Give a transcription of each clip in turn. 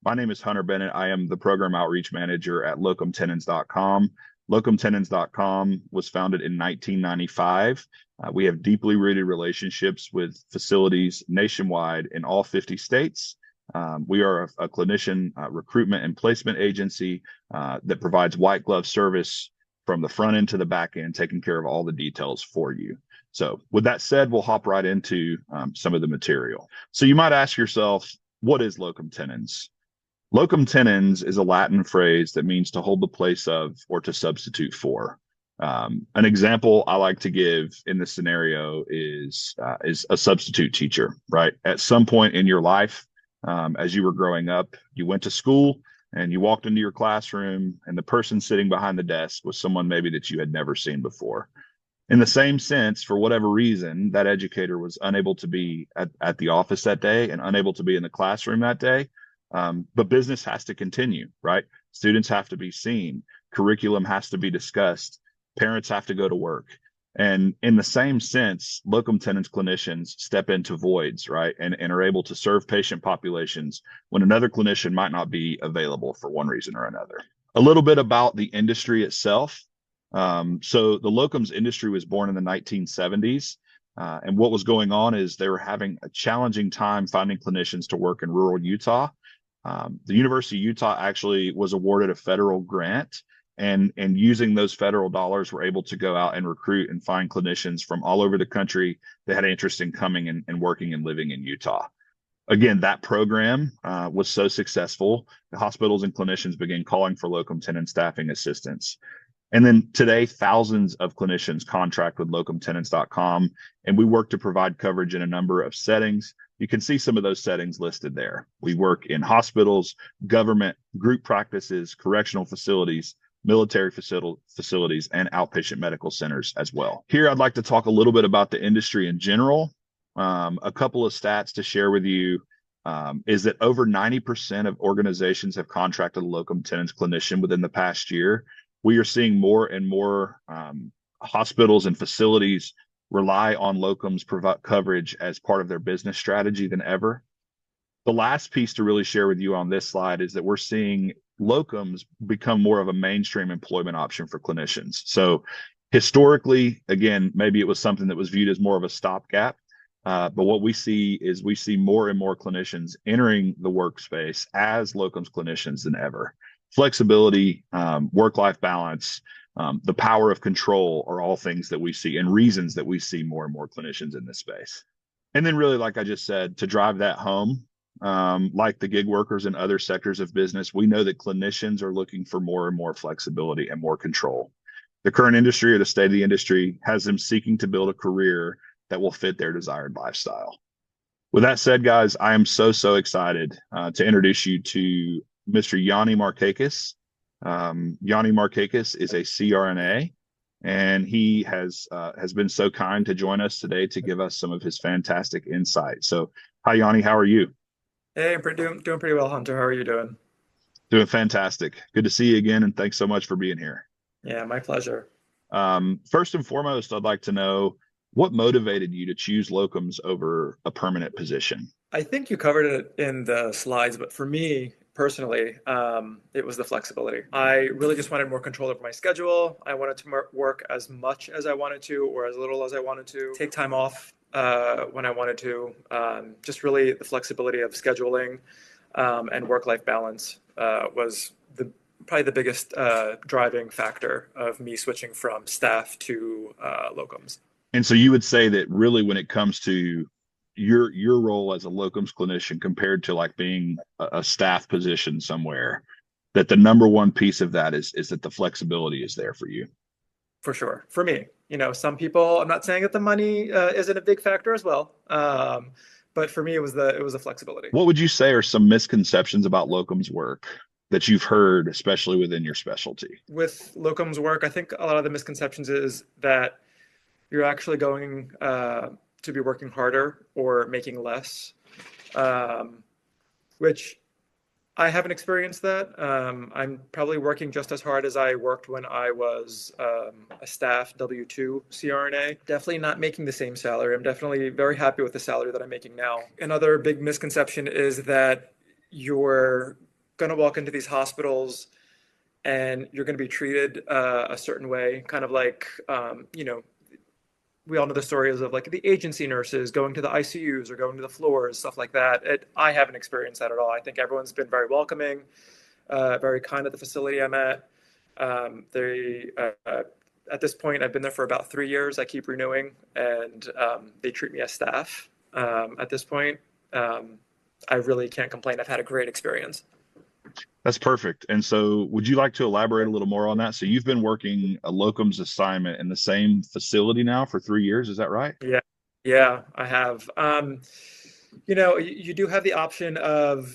My name is Hunter Bennett. I am the Program Outreach Manager at locumtenens.com. Locumtenens.com was founded in 1995. We have deeply rooted relationships with facilities nationwide in all 50 states. We are a clinician recruitment and placement agency that provides white glove service from the front end to the back end, taking care of all the details for you. So with that said, we'll hop right into some of the material. So you might ask yourself, what is locum tenens? Locum tenens is a Latin phrase that means to hold the place of or to substitute for. An example I like to give in this scenario is a substitute teacher, right? At some point in your life, as you were growing up, you went to school and you walked into your classroom, and the person sitting behind the desk was someone maybe that you had never seen before. In the same sense, for whatever reason, that educator was unable to be at the office that day and unable to be in the classroom that day. But business has to continue, right? Students have to be seen. Curriculum has to be discussed. Parents have to go to work. And in the same sense, locum tenens clinicians step into voids, right? And are able to serve patient populations when another clinician might not be available for one reason or another. A little bit about the industry itself. So the locums industry was born in the 1970s. And what was going on is they were having a challenging time finding clinicians to work in rural Utah. The University of Utah actually was awarded a federal grant, and using those federal dollars were able to go out and recruit and find clinicians from all over the country that had interest in coming and working and living in Utah. Again, that program was so successful, the hospitals and clinicians began calling for locum tenens staffing assistance. And then today, thousands of clinicians contract with locumtenens.com, and we work to provide coverage in a number of settings. You can see some of those settings listed there. We work in hospitals, government, group practices, correctional facilities, military facilities, and outpatient medical centers as well. Here, I'd like to talk a little bit about the industry in general. A couple of stats to share with you is that over 90% of organizations have contracted a locum tenens clinician within the past year. We are seeing more and more hospitals and facilities rely on locums coverage as part of their business strategy than ever. The last piece to really share with you on this slide is that we're seeing locums become more of a mainstream employment option for clinicians. So historically, again, maybe it was something that was viewed as more of a stopgap. But what we see is we see more and more clinicians entering the workspace as locums clinicians than ever. Flexibility, work-life balance, the power of control are all things that we see and reasons that we see more and more clinicians in this space. And then really, like I just said, to drive that home, like the gig workers and other sectors of business, we know that clinicians are looking for more and more flexibility and more control. The current industry or the state of the industry has them seeking to build a career that will fit their desired lifestyle. With that said, guys, I am so excited to introduce you to Mr. Yianni Markakis. Yianni Markakis is a CRNA, and he has been so kind to join us today to give us some of his fantastic insight. So, hi, Yianni, how are you? Hey, I'm doing pretty well, Hunter. How are you doing? Doing fantastic. Good to see you again, and thanks so much for being here. Yeah, my pleasure. First and foremost, I'd like to know what motivated you to choose locums over a permanent position? I think you covered it in the slides, but for me personally, it was the flexibility. I really just wanted more control over my schedule. I wanted to work as much as I wanted to or as little as I wanted to, take time off when I wanted to. Just really the flexibility of scheduling and work-life balance was probably the biggest driving factor of me switching from staff to locums. And so you would say that really when it comes to your role as a locums clinician compared to like being a staff position somewhere, that the number one piece of that is that the flexibility is there for you. For sure. For me, some people, I'm not saying that the money isn't a big factor as well. But for me, it was the flexibility. What would you say are some misconceptions about locums work that you've heard, especially within your specialty? With locums work, I think a lot of the misconceptions is that you're actually going to be working harder or making less, which I haven't experienced that. I'm probably working just as hard as I worked when I was a staff W-2 CRNA. Definitely not making the same salary. I'm definitely very happy with the salary that I'm making now. Another big misconception is that you're going to walk into these hospitals and you're going to be treated a certain way, kind of like, we all know the stories of like the agency nurses going to the ICUs or going to the floors, stuff like that. I haven't experienced that at all. I think everyone's been very welcoming, very kind at the facility I'm at. At this point, I've been there for about 3 years. I keep renewing, and they treat me as staff. At this point, I really can't complain. I've had a great experience. That's perfect. And so would you like to elaborate a little more on that? So you've been working a locums assignment in the same facility now for 3 years, is that right? Yeah, yeah, I have. You do have the option of,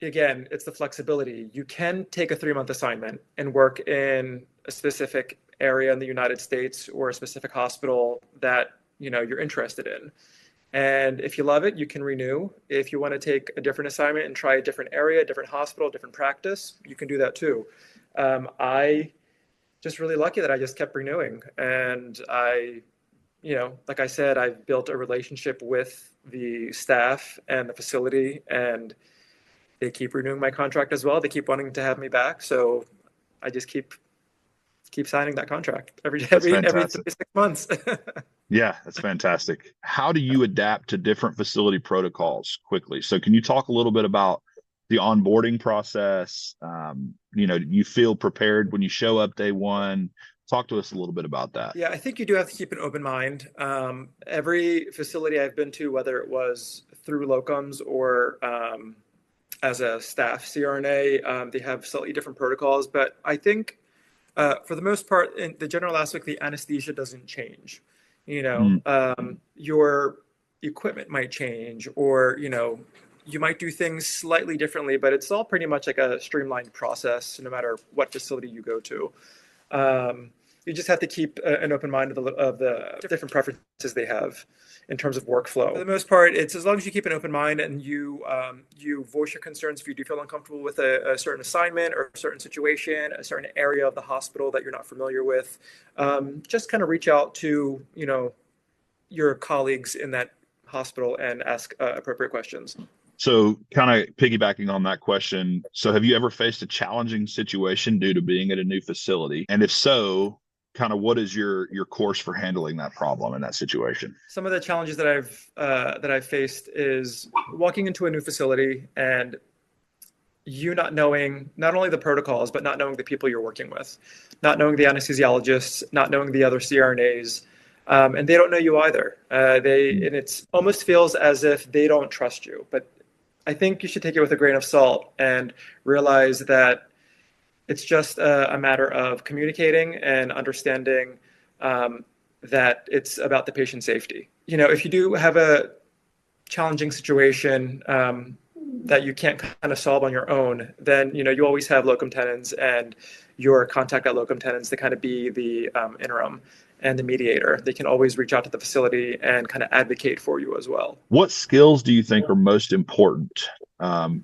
again, it's the flexibility. You can take a 3-month assignment and work in a specific area in the United States or a specific hospital that, you're interested in. And if you love it, you can renew. If you want to take a different assignment and try a different area, a different hospital, different practice, you can do that too. I just really lucky that I just kept renewing. And like I said, I've built a relationship with the staff and the facility, and they keep renewing my contract as well. They keep wanting to have me back. So I just keep signing that contract every That's 3 fantastic. 6 months. Yeah, that's fantastic. How do you adapt to different facility protocols quickly? So can you talk a little bit about the onboarding process? You feel prepared when you show up day one. Talk to us a little bit about that. Yeah, I think you do have to keep an open mind. Every facility I've been to, whether it was through locums or as a staff CRNA, they have slightly different protocols. But I think for the most part, in the general aspect, the anesthesia doesn't change. Your equipment might change, or you might do things slightly differently, but it's all pretty much like a streamlined process, no matter what facility you go to. You just have to keep an open mind of the different preferences they have in terms of workflow. For the most part, it's as long as you keep an open mind and you voice your concerns if you do feel uncomfortable with a certain assignment or a certain situation, a certain area of the hospital that you're not familiar with. Just kind of reach out to your colleagues in that hospital and ask appropriate questions. So kind of piggybacking on that question, so have you ever faced a challenging situation due to being at a new facility? And if so, kind of what is your course for handling that problem in that situation? Some of the challenges that I've faced is walking into a new facility and you not knowing not only the protocols, but not knowing the people you're working with, not knowing the anesthesiologists, not knowing the other CRNAs, and they don't know you either. And it almost feels as if they don't trust you. But I think you should take it with a grain of salt and realize that it's just a matter of communicating and understanding that it's about the patient safety. If you do have a challenging situation that you can't kind of solve on your own, then you always have locum tenens and your contact at locum tenens to kind of be the interim and the mediator. They can always reach out to the facility and kind of advocate for you as well. What skills do you think are most important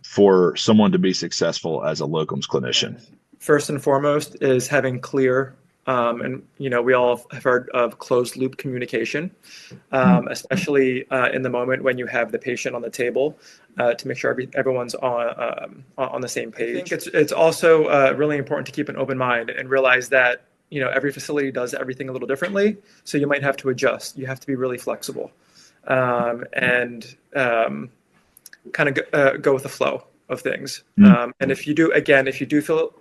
for someone to be successful as a locums clinician? First and foremost is having clear, and we all have heard of closed loop communication, especially in the moment when you have the patient on the table, to make sure everyone's on the same page. I think it's also really important to keep an open mind and realize that every facility does everything a little differently, so you might have to adjust. You have to be really flexible, and kind of go with the flow of things. And if you do feel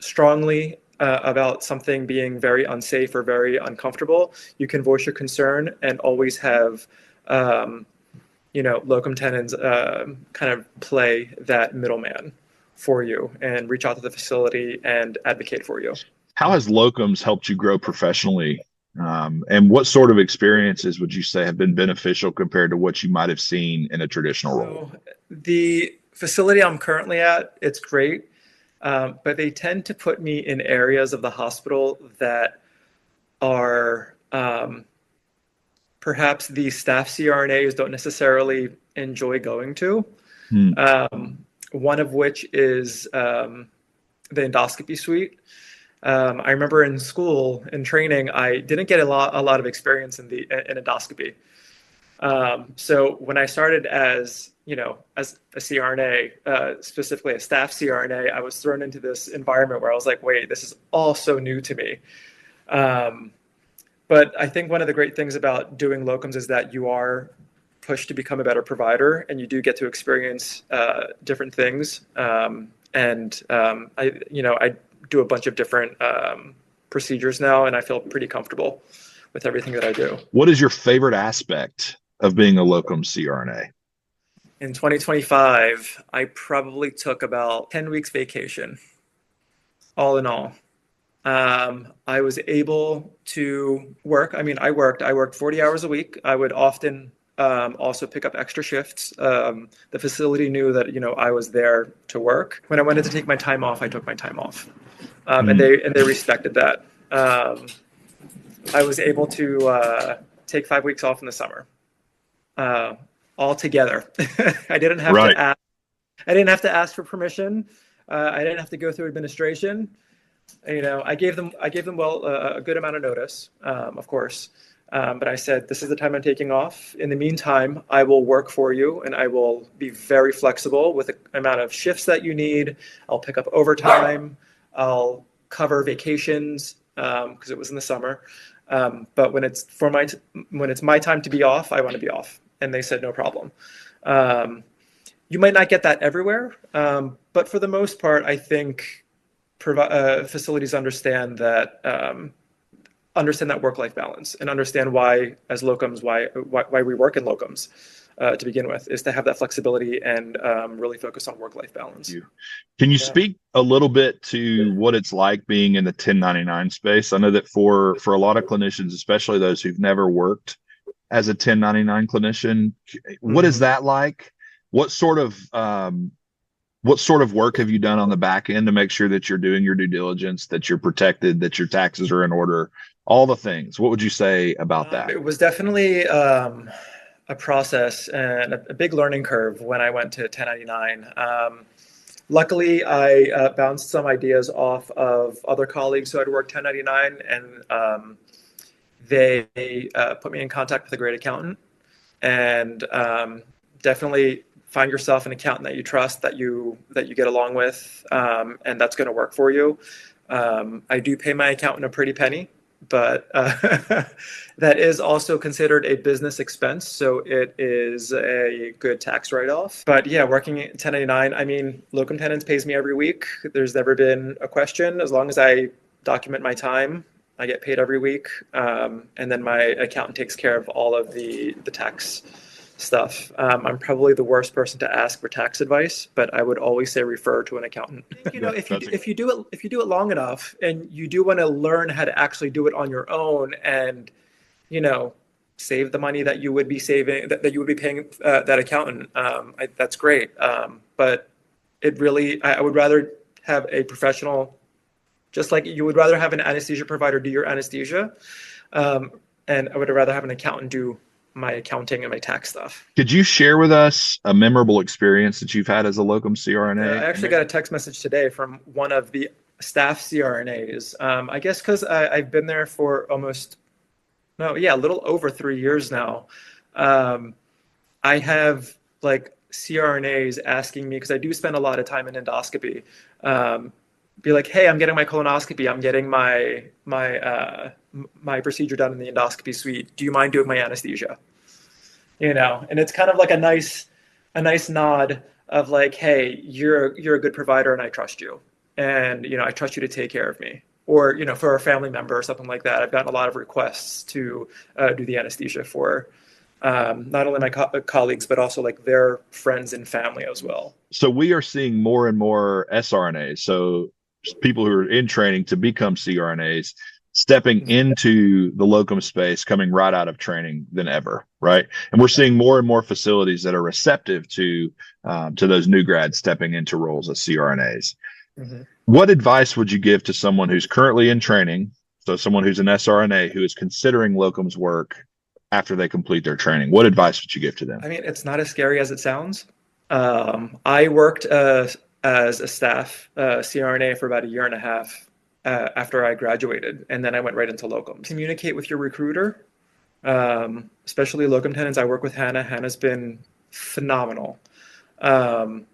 strongly about something being very unsafe or very uncomfortable, you can voice your concern and always have locum tenens kind of play that middleman for you and reach out to the facility and advocate for you. How has locums helped you grow professionally? And what sort of experiences would you say have been beneficial compared to what you might have seen in a traditional role? The facility I'm currently at, it's great. But they tend to put me in areas of the hospital that are perhaps the staff CRNAs don't necessarily enjoy going to. One of which is the endoscopy suite. I remember in school, in training, I didn't get a lot of experience in endoscopy. So when I started as, as a CRNA, specifically a staff CRNA, I was thrown into this environment where I was like, wait, this is all so new to me. But I think one of the great things about doing locums is that you are pushed to become a better provider, and you do get to experience different things. I do a bunch of different procedures now, and I feel pretty comfortable with everything that I do. What is your favorite aspect of being a locum CRNA? In 2025, I probably took about 10 weeks vacation, all in all. I was able to work. I mean, I worked 40 hours a week. I would often also pick up extra shifts. The facility knew that, I was there to work. When I wanted to take my time off, I took my time off. And they respected that. I was able to take 5 weeks off in the summer, all together. I didn't have Right. to ask. I didn't have to ask for permission. I didn't have to go through administration. I gave them a good amount of notice, of course. But I said, this is the time I'm taking off. In the meantime, I will work for you, and I will be very flexible with the amount of shifts that you need. I'll pick up overtime. I'll cover vacations because it was in the summer. But when it's my time to be off, I want to be off. And they said, no problem. You might not get that everywhere, but for the most part, I think facilities understand that work-life balance, and understand why, as locums, why we work in locums to begin with, is to have that flexibility and really focus on work-life balance. Can you speak a little bit to what it's like being in the 1099 space? I know that for a lot of clinicians, especially those who've never worked as a 1099 clinician, what is that like? What sort of work have you done on the back end to make sure that you're doing your due diligence, that you're protected, that your taxes are in order, all the things? What would you say about that? It was definitely a process and a big learning curve when I went to 1099. Luckily, I bounced some ideas off of other colleagues who had worked 1099, and they put me in contact with a great accountant. And definitely find yourself an accountant that you trust, that you get along with, and that's going to work for you. I do pay my accountant a pretty penny, but that is also considered a business expense, so it is a good tax write-off. But yeah, working at 1099, I mean, locum tenens pays me every week. There's never been a question. As long as I document my time, I get paid every week, and then my accountant takes care of all of the tax stuff. I'm probably the worst person to ask for tax advice, but I would always say refer to an accountant. If you do it long enough, and you do want to learn how to actually do it on your own, and save the money that you would be saving, that you would be paying that accountant, that's great. But it really, I would rather have a professional, just like you would rather have an anesthesia provider do your anesthesia, and I would rather have an accountant do my accounting and my tax stuff. Could you share with us a memorable experience that you've had as a locum CRNA? I actually got a text message today from one of the staff CRNAs. I guess because I've been there for a little over 3 years now. I have CRNAs asking me, because I do spend a lot of time in endoscopy, be like, hey, I'm getting my colonoscopy. I'm getting my procedure done in the endoscopy suite. Do you mind doing my anesthesia? And it's kind of like a nice nod of like, hey, you're a good provider and I trust you. And, I trust you to take care of me. Or, for a family member or something like that. I've gotten a lot of requests to do the anesthesia for not only my colleagues, but also their friends and family as well. So we are seeing more and more SRNAs. So people who are in training to become CRNAs, stepping into the locum space, coming right out of training than ever, right? And we're seeing more and more facilities that are receptive to those new grads stepping into roles as CRNAs. Mm-hmm. What advice would you give to someone who's currently in training, so someone who's an SRNA who is considering locums work after they complete their training? What advice would you give to them? I mean, it's not as scary as it sounds. I worked as a staff CRNA for about 1.5 years after I graduated, and then I went right into locums. Communicate with your recruiter. especially locum tenens. I work with Hannah. Hannah's been phenomenal. Um,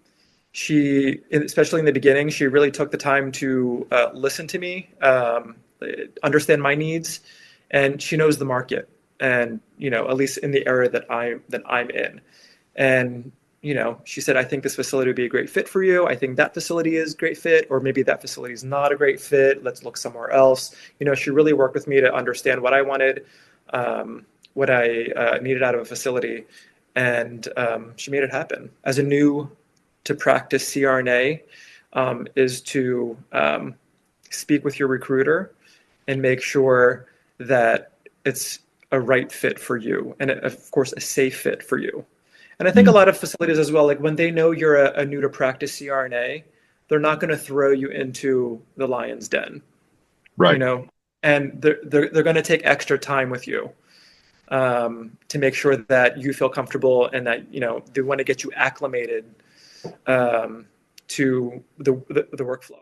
especially in the beginning, she really took the time to listen to me, understand my needs, and she knows the market. And at least in the area that I'm in, and she said, I think this facility would be a great fit for you. I think that facility is a great fit, or maybe that facility is not a great fit. Let's look somewhere else. She really worked with me to understand what I wanted, what I needed out of a facility, and she made it happen. As a new to practice CRNA, is to speak with your recruiter and make sure that it's a right fit for you, and of course a safe fit for you. And I think a Mm, lot of facilities as well, like when they know you're a new to practice CRNA, they're not going to throw you into the lion's den, you right. know, and they're going to take extra time with you, to make sure that you feel comfortable, and that they want to get you acclimated, to the workflow.